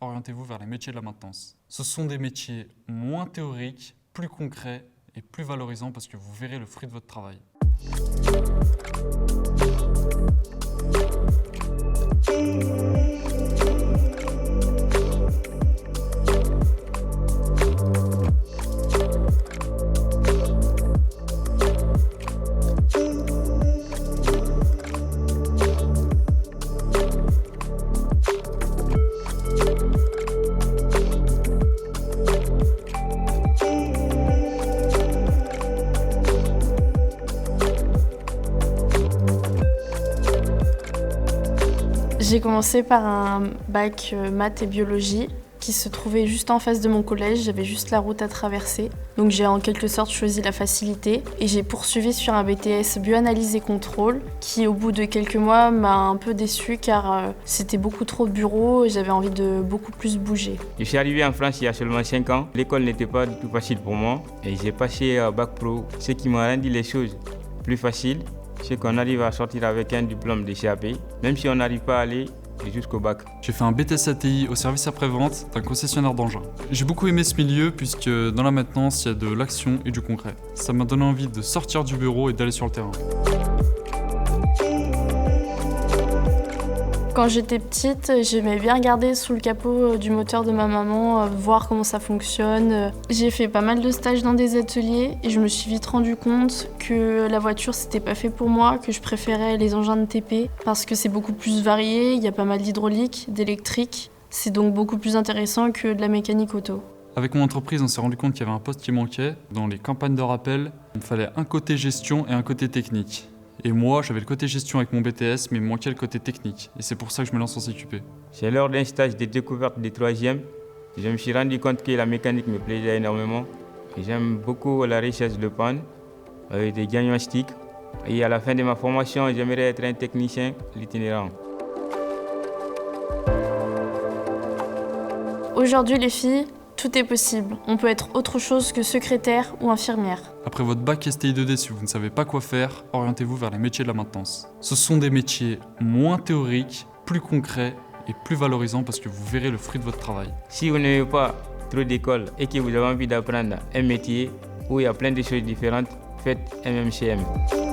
orientez-vous vers les métiers de la maintenance. Ce sont des métiers moins théoriques, plus concrets et plus valorisants parce que vous verrez le fruit de votre travail. J'ai commencé par un bac maths et biologie qui se trouvait juste en face de mon collège, j'avais juste la route à traverser. Donc j'ai en quelque sorte choisi la facilité et j'ai poursuivi sur un BTS bioanalyse et contrôle qui au bout de quelques mois m'a un peu déçue car c'était beaucoup trop de bureaux et j'avais envie de beaucoup plus bouger. Je suis arrivé en France il y a seulement 5 ans. L'école n'était pas du tout facile pour moi et j'ai passé bac pro, ce qui m'a rendu les choses plus faciles. C'est qu'on arrive à sortir avec un diplôme de CAP, même si on n'arrive pas à aller jusqu'au bac. J'ai fait un BTS ATI au service après-vente d'un concessionnaire d'engins. J'ai beaucoup aimé ce milieu puisque dans la maintenance, il y a de l'action et du concret. Ça m'a donné envie de sortir du bureau et d'aller sur le terrain. Quand j'étais petite, j'aimais bien regarder sous le capot du moteur de ma maman, voir comment ça fonctionne. J'ai fait pas mal de stages dans des ateliers et je me suis vite rendu compte que la voiture c'était pas fait pour moi, que je préférais les engins de TP parce que c'est beaucoup plus varié, il y a pas mal d'hydraulique, d'électrique. C'est donc beaucoup plus intéressant que de la mécanique auto. Avec mon entreprise, on s'est rendu compte qu'il y avait un poste qui manquait. Dans les campagnes de rappel, il me fallait un côté gestion et un côté technique. Et moi, j'avais le côté gestion avec mon BTS, mais il me manquait le côté technique. Et c'est pour ça que je me lance en CQP. C'est lors d'un stage de découverte de 3e, je me suis rendu compte que la mécanique me plaisait énormément. Et j'aime beaucoup la recherche de panne, des diagnostics. Et à la fin de ma formation, j'aimerais être un technicien itinérant. Aujourd'hui, les filles, tout est possible. On peut être autre chose que secrétaire ou infirmière. Après votre bac STI 2D, si vous ne savez pas quoi faire, orientez-vous vers les métiers de la maintenance. Ce sont des métiers moins théoriques, plus concrets et plus valorisants parce que vous verrez le fruit de votre travail. Si vous n'avez pas trop d'école et que vous avez envie d'apprendre un métier où il y a plein de choses différentes, faites MMCM.